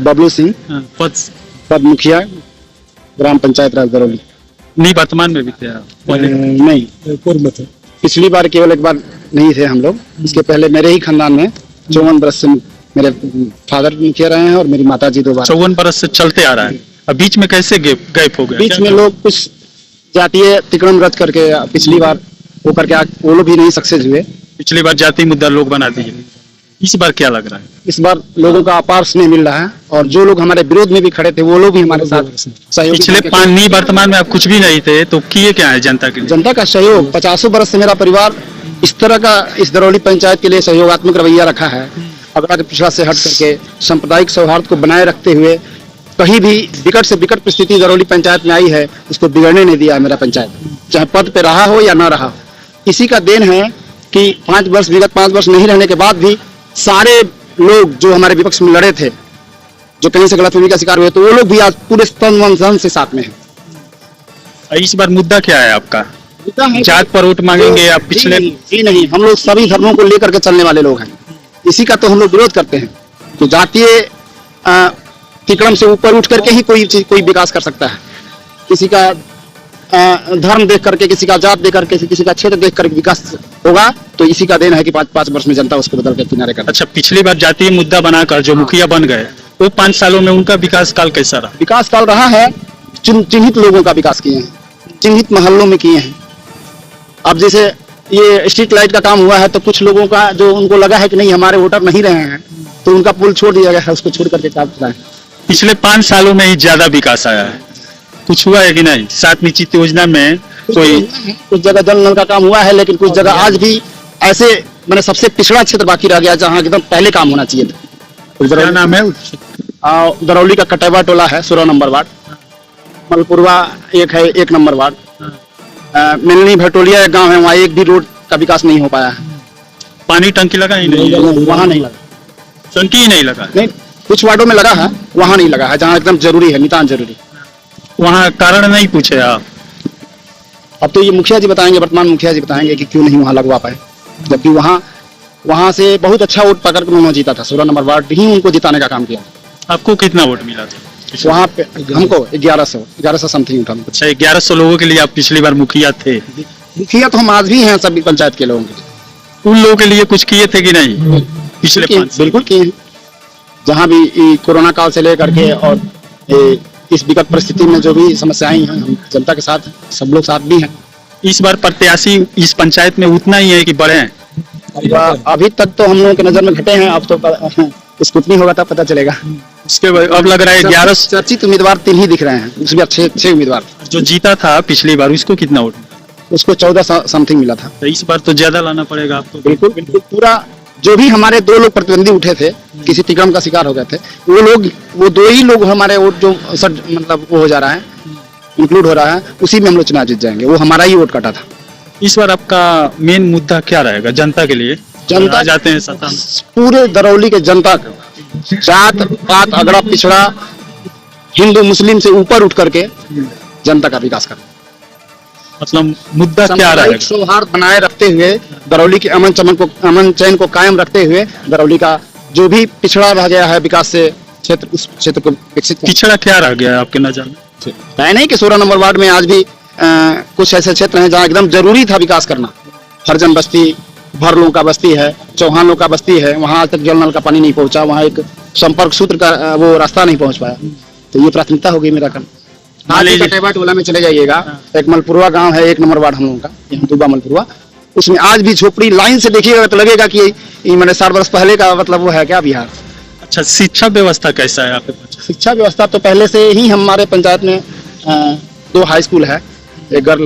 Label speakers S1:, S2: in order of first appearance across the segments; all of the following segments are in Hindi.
S1: बबलू सिंह पद मुखिया ग्राम पंचायत राज दरौली।
S2: नहीं, वर्तमान में भी थे आप?
S1: नहीं, पूर्व में थे। पिछली बार केवल एक बार नहीं थे हम लोग, इसके पहले मेरे ही खानदान में 54 बरस से मेरे फादर मुखिया रहे हैं और मेरी माता जी 2 बार।
S2: 54 बरस से चलते आ रहा है। अब बीच में कैसे गैप हो गया?
S1: बीच में लोग कुछ जातीय तिकड़म रच करके पिछली बार वो करके वो लोग भी नहीं सक्सेस हुए।
S2: पिछली बार जाति मुद्दा लोग बना दिए, इस बार क्या लग रहा है?
S1: इस बार लोगों का अपार स्नेह मिल रहा है और जो लोग हमारे विरोध में भी खड़े थे वो लोग भी हमारे साथ सहयोग।
S2: पिछले 5 नहीं, वर्तमान में आप कुछ भी नहीं थे तो किए क्या है जनता के लिए?
S1: जनता का सहयोग 50 बरस से मेरा परिवार इस तरह का इस दरौली पंचायत के लिए सहयोगात्मक रवैया रखा है। अगड़ा के पिछड़ा से हट करके सांप्रदायिक सौहार्द को बनाए रखते हुए कहीं भी विकट से विकट परिस्थिति दरौली पंचायत में आई है उसको बिगड़ने नहीं दिया है मेरा पंचायत, चाहे पद पे रहा हो या ना रहा। इसी का देन है कि 5 वर्ष विगत 5 वर्ष नहीं रहने के बाद भी सारे लोग जो हमारे विपक्ष में लड़े थे, जो कहीं से गलतफहमी का शिकार हुए, तो वो लोग भी आज पूरे तन से साथ में हैं।
S2: इस बार मुद्दा क्या है आपका? जात पर वोट मांगेंगे आप? पिछले
S1: जी नहीं, हम लोग सभी धर्मों को लेकर के चलने वाले लोग हैं। इसी का तो हम लोग विरोध करते हैं कि जातीय तिकड़म से ऊपर उठ करके ही कोई विकास कर सकता है। किसी का धर्म देख करके, किसी का जात देख करके, किसी का क्षेत्र देख करके विकास होगा, तो इसी का देन है कि 5 वर्ष में जनता उसको बदल के किनारे कर।
S2: अच्छा, पिछली बार जातीय मुद्दा बनाकर जो मुखिया बन गए वो 5 सालों में उनका विकास काल कैसा रहा?
S1: विकास काल रहा है, चिन्हित लोगों का विकास किए हैं, चिन्हित मोहल्लों में किए हैं। अब जैसे ये स्ट्रीट लाइट का काम हुआ है तो कुछ लोगों का जो उनको लगा है कि नहीं हमारे वोटर नहीं रहे हैं तो उनका पुल छोड़ दिया गया है, उसको छोड़ करके काम चला है।
S2: पिछले 5 सालों में ही ज्यादा विकास आया है, कुछ हुआ है कि नहीं? 7 निश्चित योजना में
S1: कुछ जगह जल नल का काम हुआ है, लेकिन कुछ जगह आज भी ऐसे मैंने सबसे पिछड़ा क्षेत्र बाकी रह गया जहाँ एकदम पहले काम होना चाहिए था।
S2: क्या नाम है?
S1: दरौली का कटेवा टोला है 16 नंबर वार्ड, मलपुरवा एक है 1 नंबर वार्ड, मिलनी भटोलिया एक गांव है, वहाँ एक भी रोड का विकास नहीं हो पाया है।
S2: पानी टंकी लगा ही नहीं?
S1: वहाँ नहीं लगा,
S2: टंकी ही नहीं लगा।
S1: नहीं, कुछ वार्डों में लगा है, वहाँ नहीं लगा है जहाँ एकदम जरूरी है, नितांत जरूरी।
S2: वहाँ कारण नहीं पूछे आप?
S1: अब तो ये मुखिया जी बताएंगे, वर्तमान मुखिया जी बताएंगे कि क्यों नहीं वहाँ लगवा पाए, जबकि वहाँ से बहुत अच्छा वोट पकड़ कर उन्होंने जीता था। 16 नंबर वार्ड ही उनको जिताने का काम किया।
S2: आपको कितना वोट मिला था
S1: वहाँ पे? हमको 1100 समथिंग उठा।
S2: अच्छा, 1100 लोगों के लिए आप पिछली बार मुखिया थे?
S1: मुखिया तो हम आज भी हैं सभी पंचायत के लोगों के।
S2: उन लोगों के लिए कुछ किए थे कि नहीं पिछले 5 साल?
S1: बिल्कुल किए हैं, जहाँ भी कोरोना काल से लेकर के और इस विकट परिस्थिति में जो भी समस्याएं हैं, हम जनता के साथ, सब लोग साथ भी हैं।
S2: इस बार प्रत्याशी इस पंचायत में उतना ही है कि बढ़े हैं?
S1: अभी तक तो हम लोगों की नजर में घटे हैं, अब तो स्क्रूटनी होगा तब पता चलेगा।
S2: उसके बाद अब लग रहा है 11
S1: चर्चित उम्मीदवार 3 ही दिख रहे हैं, उसमें अच्छे उम्मीदवार।
S2: जो जीता था पिछली बार उसको कितना वोट?
S1: उसको 14 समथिंग मिला था।
S2: तो इस बार तो ज्यादा लाना पड़ेगा आपको।
S1: बिल्कुल बिल्कुल, पूरा जो भी हमारे 2 लोग प्रतिद्वंदी उठे थे, किसी तिकड़म का शिकार हो गए थे, वो 2 ही लोग हमारे वोट जो मतलब वो हो जा रहा है, इंक्लूड हो रहा है, उसी में हम लोग चुनाव जीत जाएंगे। वो हमारा ही वोट कटा था।
S2: इस बार आपका मेन मुद्दा क्या रहेगा जनता के लिए?
S1: जनता
S2: जाते हैं सत्ता में,
S1: पूरे दरौली के जनता को जात पात अगड़ा पिछड़ा हिंदू मुस्लिम से ऊपर उठ करके जनता का विकास करना।
S2: मतलब मुद्दा क्या रहेगा?
S1: सौहार्द बनाए रखते हुए, दरौली के अमन चैन को कायम रखते हुए, दरौली का जो भी पिछड़ा रह गया है विकास से क्षेत्र, उस क्षेत्र को विकसित।
S2: पिछड़ा क्या रह गया है आपके नजर में?
S1: नहीं कि 16 नंबर वार्ड में आज भी कुछ ऐसे क्षेत्र हैं जहाँ एकदम जरूरी था विकास करना। हरजन बस्ती, भरलों का बस्ती है, चौहानों का बस्ती है, वहां आज तक जल नल का पानी नहीं पहुंचा, वहां एक संपर्क सूत्र का वो रास्ता नहीं पहुंच पाया। तो ये प्राथमिकता होगी मेरा काम। आज कटेवा टोला में चले जाइएगा, एक मलपुरवा गांव है 1 नंबर वार्ड हम लोगों का, यहाँ दुबा मलपुरवा, उसमें आज भी झोपड़ी लाइन से देखिएगा तो लगेगा कि मैंने 60 वर्ष पहले का मतलब वो है क्या बिहार।
S2: अच्छा, शिक्षा व्यवस्था कैसा है आपके पास?
S1: शिक्षा व्यवस्था तो पहले से ही हमारे पंचायत में 2 हाई स्कूल है, एक गर्ल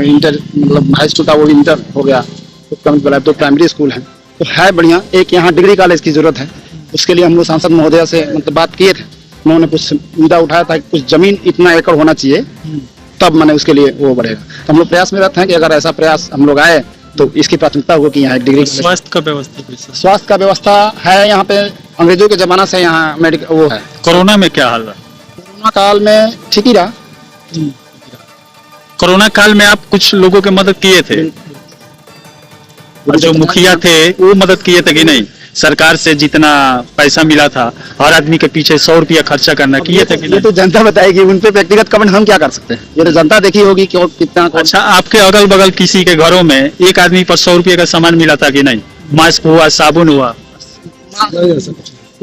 S1: इंटर मतलब हाई स्कूल था, वो इंटर हो गया, 2 प्राइमरी स्कूल है, तो है बढ़िया। एक यहाँ डिग्री कॉलेज की जरूरत है, उसके लिए हम लोग सांसद महोदय से मतलब बात किए थे, उन्होंने कुछ मुद्दा उठाया था, कुछ जमीन इतना एकड़ होना चाहिए तब मैंने उसके लिए वो बढ़ेगा। तो हम लोग प्रयास में रहते हैं कि अगर ऐसा प्रयास हम लोग आए तो इसकी प्राथमिकता होगी कि यहाँ एक डिग्री
S2: स्वास्थ्य का व्यवस्था कैसा?
S1: स्वास्थ्य का व्यवस्था है यहाँ पे, अंग्रेजों के जमाना से यहाँ मेडिकल वो है।
S2: कोरोना में क्या हाल रहा?
S1: कोरोना काल में ठीक ही रहा।
S2: कोरोना काल में आप कुछ लोगों की मदद किए थे और जो मुखिया थे वो मदद किए थे कि नहीं? सरकार से जितना पैसा मिला था हर आदमी के पीछे 100 रुपया खर्चा करना, किए थे कि
S1: ये
S2: नहीं?
S1: तो जनता बताएगी, उन पे व्यक्तिगत कमेंट हम क्या कर सकते हैं, ये तो जनता देखी होगी कि कितना
S2: अच्छा, आपके अगल बगल किसी के घरों में एक आदमी पर 100 रुपये का सामान मिला था कि नहीं? मास्क हुआ, साबुन हुआ?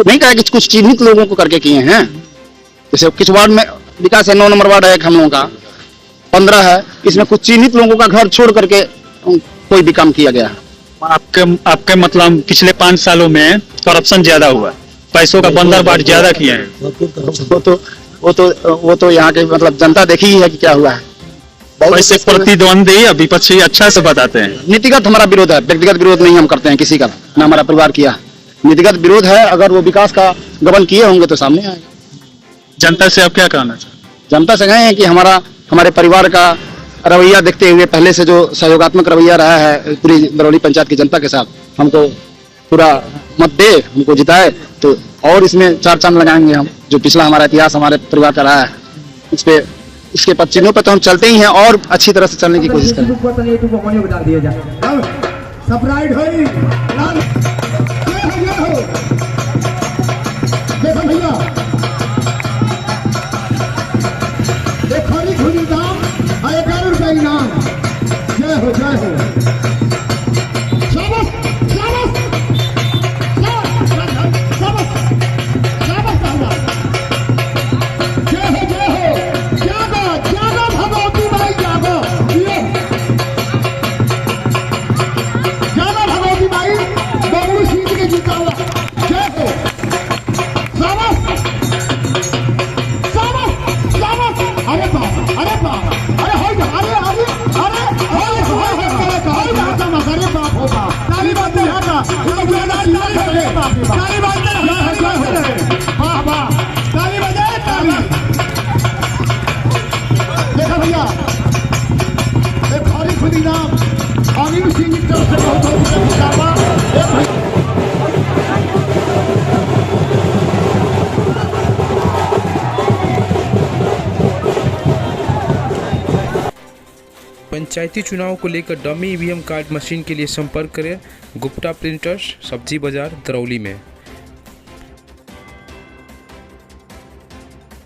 S1: नहीं कहा कि कुछ चिन्हित लोगों को करके किए हैं। जैसे कुछ वार्ड में विकास है, 9 नंबर वार्ड है हम लोगों का, 15 है, इसमें कुछ चिन्हित लोगों का घर छोड़ करके कोई भी काम किया गया है।
S2: आपके मतलब पिछले 5 सालों में करप्शन ज्यादा हुआ, पैसों का बंदरबाट ज्यादा किया है।
S1: वो तो यहाँ के मतलब जनता देखी ही है कि क्या हुआ है।
S2: वैसे प्रतिद्वंदी या विपक्षी अच्छा से बताते हैं।
S1: नीतिगत हमारा विरोध है, व्यक्तिगत विरोध नहीं हम करते हैं किसी का, ना हमारा परिवार किया। नीतिगत विरोध है, अगर वो विकास का गबन किए होंगे तो सामने आएगा।
S2: जनता से आप क्या कहना चाहते?
S1: जनता से कहें कि हमारे परिवार का रवैया देखते हुए, पहले से जो सहयोगात्मक रवैया रहा है पूरी दरौली पंचायत की जनता के साथ, हमको पूरा मत दे, हमको जिताए तो और इसमें 4 चांद लगाएंगे हम। जो पिछला हमारा इतिहास हमारे परिवार का रहा है इस पे, इसके चिन्हों पे तो हम चलते ही हैं और अच्छी तरह से चलने की कोशिश करें।
S3: जय हो जय हो, शाबाश शाबाश शाबाश शाबाश, जय हो जय हो, जागो जागो भगवती माई जागो, जागो भगवती माई, बबलू सिंह के जितावा, जय हो, शाबाश शाबाश शाबाश, अरे बाबा अरे बाबा, अरे हो जा, अरे अरे अरे बाप हो बाप, ताली बात है हां, ताली बात है, वाह वाह, ताली बजाए ताली। देखो भैया, एक हरी खुदी नाम अनिल सिंह की तरफ से बहुत बहुत शुभकामनाएं।
S4: पंचायती चुनाव को लेकर डमी ईवीएम कार्ड मशीन के लिए संपर्क करें गुप्ता प्रिंटर्स, सब्जी बाजार, दरौली में।